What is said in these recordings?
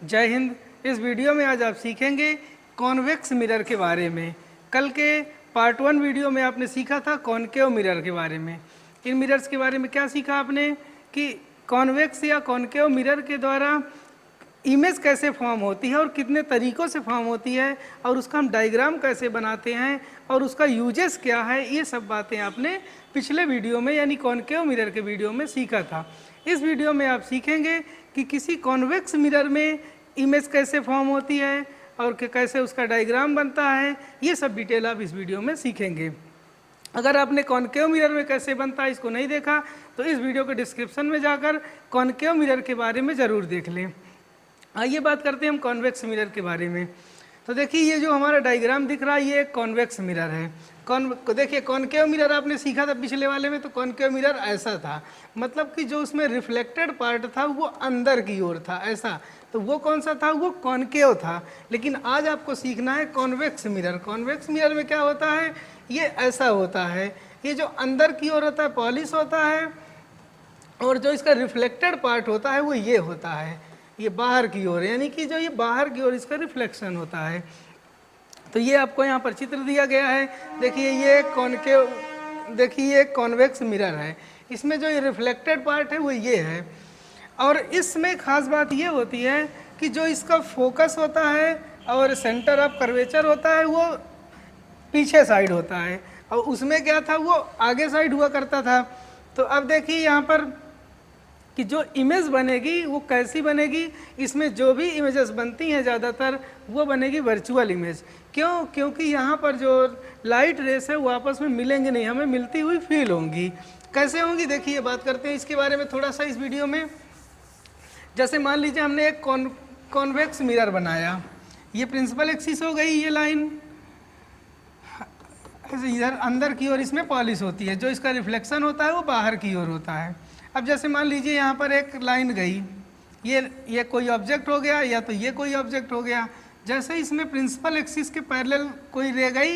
जय हिंद। इस वीडियो में आज आप सीखेंगे कॉन्वेक्स मिरर के बारे में। कल के पार्ट 1 वीडियो में आपने सीखा था कॉनकेव मिरर के बारे में। इन मिरर्स के बारे में क्या सीखा आपने कि कॉन्वेक्स या कॉनकेव मिरर के द्वारा इमेज कैसे फॉर्म होती है और कितने तरीक़ों से फॉर्म होती है और उसका हम डायग्राम कैसे बनाते हैं और उसका यूजेस क्या है, ये सब बातें आपने पिछले वीडियो में यानी कॉनकेव मिरर के वीडियो में सीखा था। इस वीडियो में आप सीखेंगे कि किसी कॉन्वेक्स मिरर में इमेज कैसे फॉर्म होती है और कैसे उसका डायग्राम बनता है, ये सब डिटेल आप इस वीडियो में सीखेंगे। अगर आपने कॉनकेव मिरर में कैसे बनता है इसको नहीं देखा तो इस वीडियो के डिस्क्रिप्शन में जाकर कॉनकेव मिरर के बारे में ज़रूर देख लें। आइए बात करते हैं हम कॉन्वेक्स मिरर के बारे में। तो देखिए ये जो हमारा डायग्राम दिख रहा है ये एक कॉन्वेक्स मिरर है। देखिए कॉनकेव मिरर आपने सीखा था पिछले वाले में, तो कॉनकेव मिरर ऐसा था, मतलब कि जो उसमें रिफ्लेक्टेड पार्ट था वो अंदर की ओर था ऐसा, तो वो कौन सा था, वो कॉनकेव था। लेकिन आज आपको सीखना है कॉन्वेक्स मिरर। कॉन्वेक्स मिरर में क्या होता है, ये ऐसा होता है, ये जो अंदर की ओर होता है पॉलिश होता है और जो इसका रिफ्लेक्टेड पार्ट होता है वो ये होता है, ये बाहर की ओर, यानी कि जो ये बाहर की ओर इसका रिफ्लेक्शन होता है। तो ये आपको यहाँ पर चित्र दिया गया है। देखिए ये कॉनकेव, देखिए ये कॉन्वेक्स मिरर है, इसमें जो ये रिफ्लेक्टेड पार्ट है वो ये है और इसमें खास बात ये होती है कि जो इसका फोकस होता है और सेंटर ऑफ कर्वेचर होता है वो पीछे साइड होता है और उसमें क्या था वो आगे साइड हुआ करता था। तो अब देखिए यहाँ पर कि जो इमेज बनेगी वो कैसी बनेगी, इसमें जो भी इमेजेस बनती हैं ज़्यादातर वो बनेगी वर्चुअल इमेज। क्यों? क्योंकि यहाँ पर जो लाइट रेस है वो आपस में मिलेंगे नहीं, हमें मिलती हुई फील होंगी। कैसे होंगी देखिए बात करते हैं इसके बारे में थोड़ा सा इस वीडियो में। जैसे मान लीजिए हमने एक कॉन्वेक्स मिरर बनाया, ये प्रिंसिपल एक्सिस हो गई, ये लाइन इधर अंदर की ओर इसमें पॉलिश होती है, जो इसका रिफ्लेक्शन होता है वो बाहर की ओर होता है। अब जैसे मान लीजिए यहाँ पर एक लाइन गई, ये कोई ऑब्जेक्ट हो गया या तो ये कोई ऑब्जेक्ट हो गया। जैसे इसमें प्रिंसिपल एक्सिस के पैरेलल कोई रह गई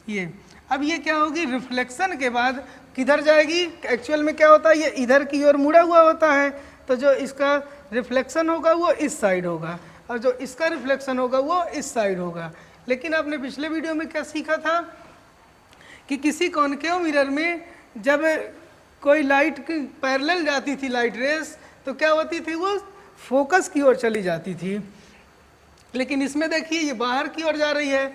ये, अब ये क्या होगी, रिफ्लेक्शन के बाद किधर जाएगी, एक्चुअल में क्या होता है ये इधर की ओर मुड़ा हुआ होता है, तो जो इसका रिफ्लेक्शन होगा वो इस साइड होगा और जो इसका रिफ्लेक्शन होगा वो इस साइड होगा। लेकिन आपने पिछले वीडियो में क्या सीखा था कि किसी कॉनकेव मिरर में जब कोई लाइट की पैरेलल जाती थी लाइट रेस तो क्या होती थी, वो फोकस की ओर चली जाती थी। लेकिन इसमें देखिए ये बाहर की ओर जा रही है,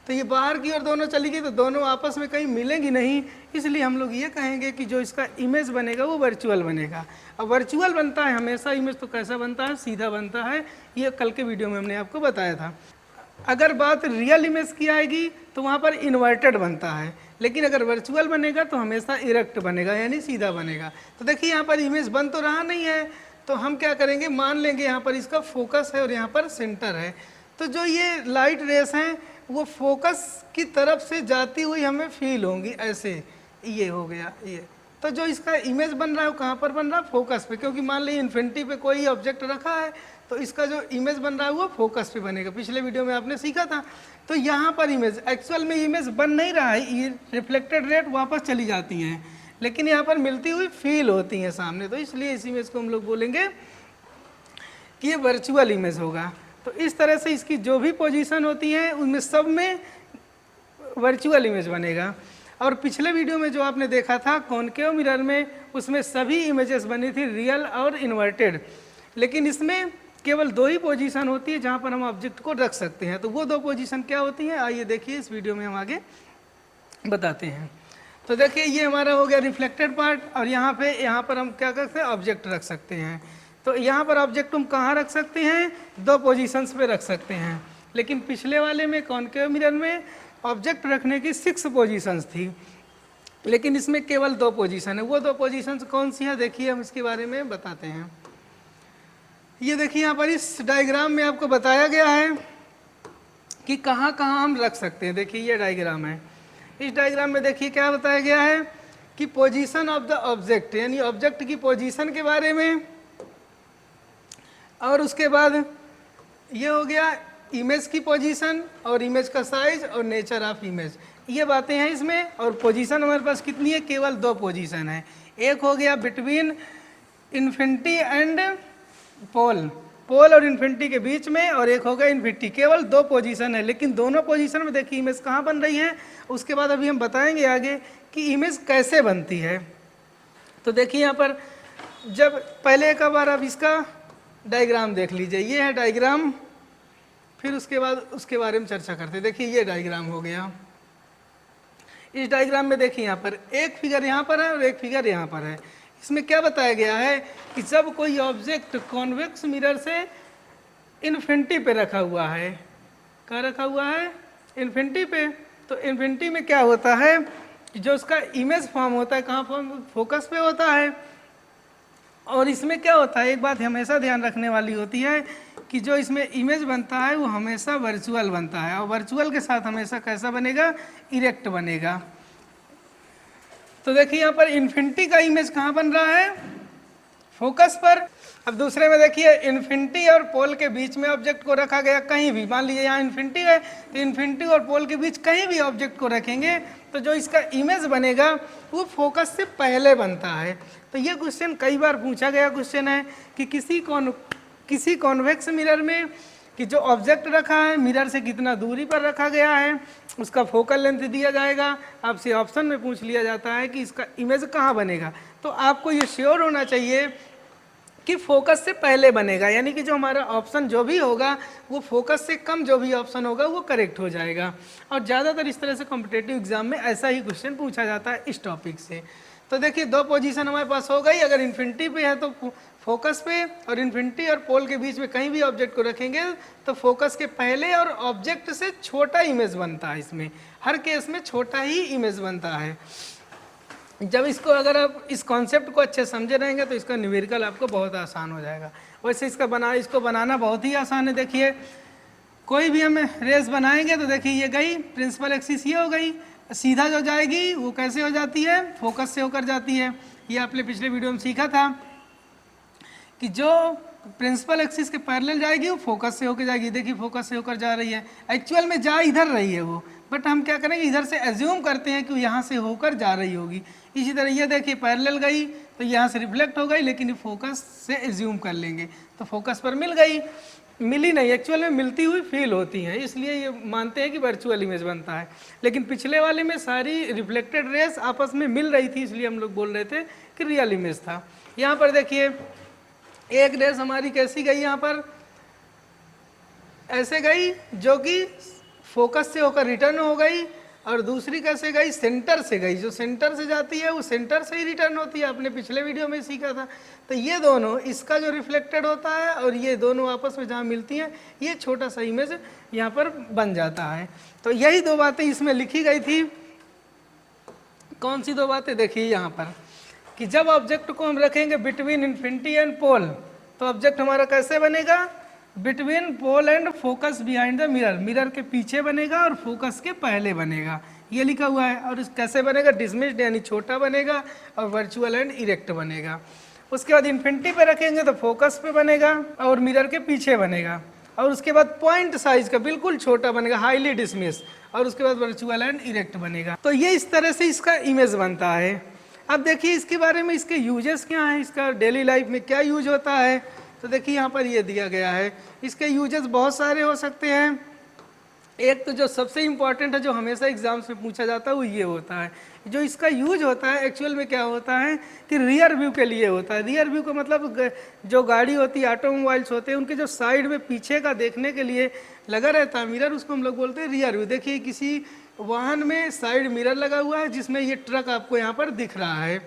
तो ये बाहर की ओर दोनों चली गई तो दोनों आपस में कहीं मिलेंगी नहीं, इसलिए हम लोग ये कहेंगे कि जो इसका इमेज बनेगा वो वर्चुअल बनेगा। अब वर्चुअल बनता है हमेशा, इमेज तो कैसा बनता है, सीधा बनता है, ये कल के वीडियो में हमने आपको बताया था। अगर बात रियल इमेज की आएगी तो वहाँ पर इन्वर्टेड बनता है, लेकिन अगर वर्चुअल बनेगा तो हमेशा इरेक्ट बनेगा यानी सीधा बनेगा। तो देखिए यहाँ पर इमेज बन तो रहा नहीं है, तो हम क्या करेंगे, मान लेंगे यहाँ पर इसका फोकस है और यहाँ पर सेंटर है, तो जो ये लाइट रेस हैं वो फोकस की तरफ से जाती हुई हमें फील होंगी, ऐसे ये हो गया ये। तो जो इसका इमेज बन रहा है वो कहाँ पर बन रहा है, फोकस पे, क्योंकि मान लीजिए इन्फिनिटी पे कोई ऑब्जेक्ट रखा है तो इसका जो इमेज बन रहा है वो फोकस पे बनेगा। पिछले वीडियो में आपने सीखा था। तो यहाँ पर इमेज, एक्चुअल में इमेज बन नहीं रहा है, ये रिफ्लेक्टेड रेट वापस चली जाती हैं, लेकिन यहाँ पर मिलती हुई फील होती हैं सामने, तो इसलिए इस इमेज को हम लोग बोलेंगे कि ये वर्चुअल इमेज होगा। तो इस तरह से इसकी जो भी पोजीशन होती है उनमें सब में वर्चुअल इमेज बनेगा। और पिछले वीडियो में जो आपने देखा था कॉनकेव मिरर में, उसमें सभी इमेजेस बनी थी रियल और इन्वर्टेड, लेकिन इसमें केवल 2 ही पोजीशन होती है जहाँ पर हम ऑब्जेक्ट को रख सकते हैं। तो वो 2 पोजीशन क्या होती हैं, आइए देखिए इस वीडियो में हम आगे बताते हैं। तो देखिए ये हमारा हो गया रिफ्लेक्टेड पार्ट और यहाँ पर हम क्या कर सकते हैं, ऑब्जेक्ट रख सकते हैं। तो यहाँ पर ऑब्जेक्ट हम कहाँ रख सकते हैं, 2 पोजीशंस पे रख सकते हैं, लेकिन पिछले वाले में कॉनकेव मिरर में ऑब्जेक्ट रखने की 6 पोजीशंस थी, लेकिन इसमें केवल 2 पोजीशन है। वो 2 पोजीशंस कौन सी है देखिए हम इसके बारे में बताते हैं। ये देखिए यहाँ पर इस डायग्राम में आपको बताया गया है कि कहाँ कहाँ हम रख सकते हैं। देखिए ये डायग्राम है, इस डायग्राम में देखिए क्या बताया गया है कि पोजीशन ऑफ द ऑब्जेक्ट, यानी ऑब्जेक्ट की पोजीशन के बारे में, और उसके बाद ये हो गया इमेज की पोजीशन और इमेज का साइज और नेचर ऑफ इमेज, ये बातें हैं इसमें। और पोजीशन हमारे पास कितनी है, केवल 2 पोजीशन है। एक हो गया बिटवीन इन्फिनिटी एंड पोल, पोल और इन्फिनिटी के बीच में, और एक होगा इन्फिनिटी। केवल दो पोजीशन है, लेकिन दोनों पोजीशन में देखिए इमेज कहाँ बन रही है, उसके बाद अभी हम बताएंगे आगे कि इमेज कैसे बनती है। तो देखिए यहाँ पर जब पहले एक बार आप इसका डायग्राम देख लीजिए, ये है डायग्राम, फिर उसके बाद उसके बारे में चर्चा करते हैं। देखिए ये डायग्राम हो गया। इस डायग्राम में देखिए यहाँ पर एक फिगर यहाँ पर है और एक फिगर यहाँ पर है। इसमें क्या बताया गया है कि जब कोई ऑब्जेक्ट कॉन्वेक्स मिरर से इन्फिनिटी पे रखा हुआ है, कहाँ रखा हुआ है, इन्फिनिटी पे, तो इन्फिनिटी में क्या होता है कि जो उसका इमेज फॉर्म होता है, कहाँ फॉर्म, फोकस पे होता है। और इसमें क्या होता है, एक बात हमेशा ध्यान रखने वाली होती है कि जो इसमें इमेज बनता है वो हमेशा वर्चुअल बनता है, और वर्चुअल के साथ हमेशा कैसा बनेगा, इरेक्ट बनेगा। तो देखिए यहाँ पर इन्फिनिटी का इमेज कहाँ बन रहा है, फोकस पर। अब दूसरे में देखिए इन्फिनिटी और पोल के बीच में ऑब्जेक्ट को रखा गया, कहीं भी, मान लीजिए यहाँ इन्फिनिटी है तो इन्फिनिटी और पोल के बीच कहीं भी ऑब्जेक्ट को रखेंगे तो जो इसका इमेज बनेगा वो फोकस से पहले बनता है। तो ये क्वेश्चन कई बार पूछा गया क्वेश्चन है कि किसी कॉन्वेक्स मिरर में कि जो ऑब्जेक्ट रखा है मिरर से कितना दूरी पर रखा गया है, उसका फोकल लेंथ दिया जाएगा, आपसे ऑप्शन में पूछ लिया जाता है कि इसका इमेज कहाँ बनेगा। तो आपको ये श्योर होना चाहिए कि फोकस से पहले बनेगा, यानी कि जो हमारा ऑप्शन जो भी होगा वो फोकस से कम जो भी ऑप्शन होगा वो करेक्ट हो जाएगा। और ज़्यादातर इस तरह से कॉम्पिटेटिव एग्जाम में ऐसा ही क्वेश्चन पूछा जाता है इस टॉपिक से। तो देखिए दो पोजीशन हमारे पास हो गई, अगर इन्फिनिटी पे है तो फोकस पे, और इन्फिनिटी और पोल के बीच में कहीं भी ऑब्जेक्ट को रखेंगे तो फोकस के पहले और ऑब्जेक्ट से छोटा इमेज बनता है। इसमें हर केस में छोटा ही इमेज बनता है। जब इसको अगर आप इस कॉन्सेप्ट को अच्छे समझे रहेंगे तो इसका न्यूमेरिकल आपको बहुत आसान हो जाएगा। वैसे इसको बनाना बहुत ही आसान है। देखिए कोई भी हम रेस बनाएंगे तो देखिए ये गई प्रिंसिपल एक्सिस, ये हो गई, सीधा जो जाएगी वो कैसे हो जाती है, फोकस से होकर जाती है। ये आपने पिछले वीडियो में सीखा था कि जो प्रिंसिपल एक्सिस के पैरेलल जाएगी वो फोकस से होकर जाएगी। देखिए फोकस से होकर जा रही है, एक्चुअल में जा इधर रही है वो, बट हम क्या करेंगे इधर से एज्यूम करते हैं कि वो यहाँ से होकर जा रही होगी। इसी तरह ये देखिए पैरेलल गई तो यहाँ से रिफ्लेक्ट हो गई, लेकिन ये फोकस से एज्यूम कर लेंगे तो फोकस पर मिल गई, मिली नहीं, एक्चुअल में मिलती हुई फील होती है, इसलिए ये मानते हैं कि वर्चुअल इमेज बनता है। लेकिन पिछले वाले में सारी रिफ्लेक्टेड रेस आपस में मिल रही थी, इसलिए हम लोग बोल रहे थे कि रियल इमेज था। यहाँ पर देखिए एक रेस हमारी कैसी गई, यहाँ पर ऐसे गई जो कि फोकस से होकर रिटर्न हो गई, और दूसरी कैसे गई, सेंटर से गई, जो सेंटर से जाती है वो सेंटर से ही रिटर्न होती है, आपने पिछले वीडियो में सीखा था। तो ये दोनों, इसका जो रिफ्लेक्टेड होता है और ये दोनों आपस में जहाँ मिलती हैं, ये छोटा सा इमेज यहाँ पर बन जाता है। तो यही दो बातें इसमें लिखी गई थी। कौन सी दो बातें, देखिए यहाँ पर कि जब ऑब्जेक्ट को हम रखेंगे बिटवीन इन्फिनिटी एंड पोल तो ऑब्जेक्ट हमारा कैसे बनेगा, between pole and focus behind the mirror, mirror के पीछे बनेगा और फोकस के पहले बनेगा, ये लिखा हुआ है। और कैसे बनेगा, डिसमिस्ड यानी छोटा बनेगा, और वर्चुअल एंड इरेक्ट बनेगा। उसके बाद इन्फिनिटी पे रखेंगे तो फोकस पे बनेगा और मिरर के पीछे बनेगा, और उसके बाद पॉइंट साइज का बिल्कुल छोटा बनेगा, हाईली डिसमिस, और उसके बाद वर्चुअल एंड इरेक्ट बनेगा। तो ये इस तरह से इसका इमेज बनता है। अब देखिए इसके बारे में, इसके यूजेस क्या हैं, इसका डेली लाइफ में क्या यूज होता है। तो देखिए यहाँ पर ये दिया गया है, इसके यूजेस बहुत सारे हो सकते हैं। एक तो जो सबसे इम्पॉर्टेंट है, जो हमेशा एग्जाम्स में पूछा जाता है, वो ये होता है, जो इसका यूज होता है एक्चुअल में क्या होता है कि रियर व्यू के लिए होता है। रियर व्यू का मतलब जो गाड़ी होती है, ऑटोमोबाइल्स होते हैं, उनके जो साइड में पीछे का देखने के लिए लगा रहता है मिरर, उसको हम लोग बोलते हैं रियर व्यू। देखिए किसी वाहन में साइड मिरर लगा हुआ है जिसमें ये ट्रक आपको यहाँ पर दिख रहा है,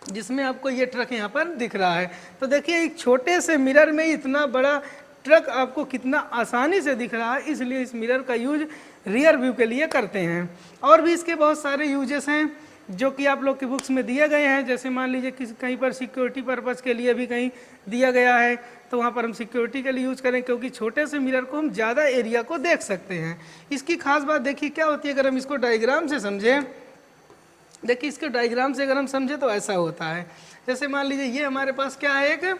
जिसमें आपको ये ट्रक यहाँ पर दिख रहा है। तो देखिए एक छोटे से मिरर में इतना बड़ा ट्रक आपको कितना आसानी से दिख रहा है, इसलिए इस मिरर का यूज रियर व्यू के लिए करते हैं। और भी इसके बहुत सारे यूजेस हैं जो कि आप लोग की बुक्स में दिए गए हैं। जैसे मान लीजिए किसी कहीं पर सिक्योरिटी पर्पज़ के लिए भी कहीं दिया गया है, तो वहाँ पर हम सिक्योरिटी के लिए यूज़ करें, क्योंकि छोटे से मिरर को हम ज़्यादा एरिया को देख सकते हैं। इसकी खास बात देखिए क्या होती है, अगर हम इसको डायग्राम से समझें, देखिए इसके डायग्राम से अगर हम समझें तो ऐसा होता है। जैसे मान लीजिए ये हमारे पास क्या है, एक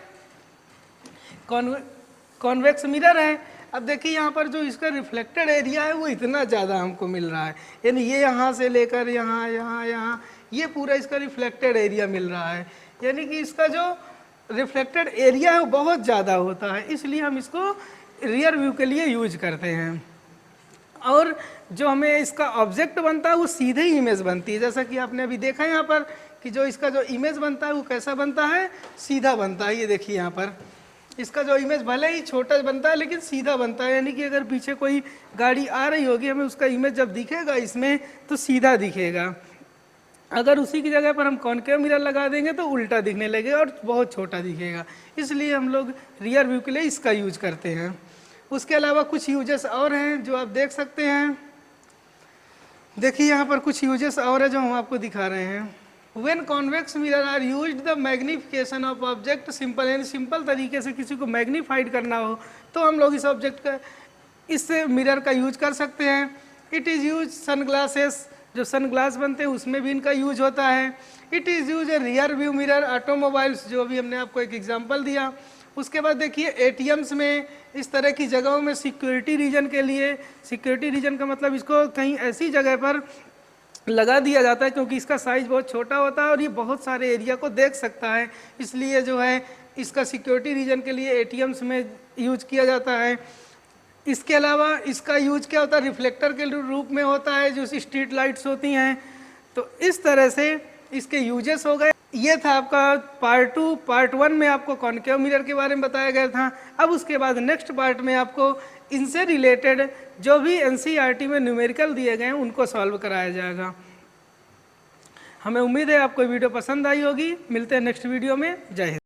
कॉन्वेक्स मिरर है। अब देखिए यहाँ पर जो इसका रिफ्लेक्टेड एरिया है वो इतना ज़्यादा हमको मिल रहा है, यानी ये यहाँ से लेकर यहाँ यहाँ यहाँ ये पूरा इसका रिफ्लेक्टेड एरिया मिल रहा है। यानी कि इसका जो रिफ्लेक्टेड एरिया है वो बहुत ज़्यादा होता है, इसलिए हम इसको रियर व्यू के लिए यूज करते हैं। और जो हमें इसका ऑब्जेक्ट बनता है वो सीधे ही इमेज बनती है, जैसा कि आपने अभी देखा यहाँ पर कि जो इसका जो इमेज बनता है वो कैसा बनता है, सीधा बनता है। ये देखिए यहाँ पर इसका जो इमेज भले ही छोटा बनता है लेकिन सीधा बनता है, यानी कि अगर पीछे कोई गाड़ी आ रही होगी हमें उसका इमेज जब दिखेगा इसमें तो सीधा दिखेगा। अगर उसी की जगह पर हम कॉनकेव मिरर लगा देंगे तो उल्टा दिखने लगेगा और बहुत छोटा दिखेगा, इसलिए हम लोग रियर व्यू के लिए इसका यूज करते हैं। उसके अलावा कुछ यूजेस और हैं जो आप देख सकते हैं। देखिए यहाँ पर कुछ यूजेस और है जो हम आपको दिखा रहे हैं। When convex mirror are used, the magnification of object simple, यानी सिंपल तरीके से किसी को मैग्नीफाइड करना हो तो हम लोग इस ऑब्जेक्ट का इस मिरर का यूज कर सकते हैं। It is use sun glasses, जो सन ग्लास बनते हैं उसमें भी इनका यूज होता है। It is use A rear view mirror automobiles, जो भी हमने आपको एक एग्जांपल दिया। उसके बाद देखिए एटीएम्स में, इस तरह की जगहों में सिक्योरिटी रीजन के लिए, सिक्योरिटी रीजन का मतलब इसको कहीं ऐसी जगह पर लगा दिया जाता है क्योंकि इसका साइज बहुत छोटा होता है और ये बहुत सारे एरिया को देख सकता है, इसलिए जो है इसका सिक्योरिटी रीजन के लिए एटीएम्स में यूज किया जाता है। इसके अलावा इसका यूज क्या होता है, रिफ्लेक्टर के रूप में होता है, जो स्ट्रीट लाइट्स होती हैं। तो इस तरह से इसके यूजेस हो गए। ये था आपका पार्ट 2। पार्ट 1 में आपको कॉनकेव मिरर के बारे में बताया गया था। अब उसके बाद नेक्स्ट पार्ट में आपको इनसे रिलेटेड जो भी एनसीईआरटी में न्यूमेरिकल दिए गए हैं उनको सॉल्व कराया जाएगा। हमें उम्मीद है आपको वीडियो पसंद आई होगी। मिलते हैं नेक्स्ट वीडियो में। जय हिंद।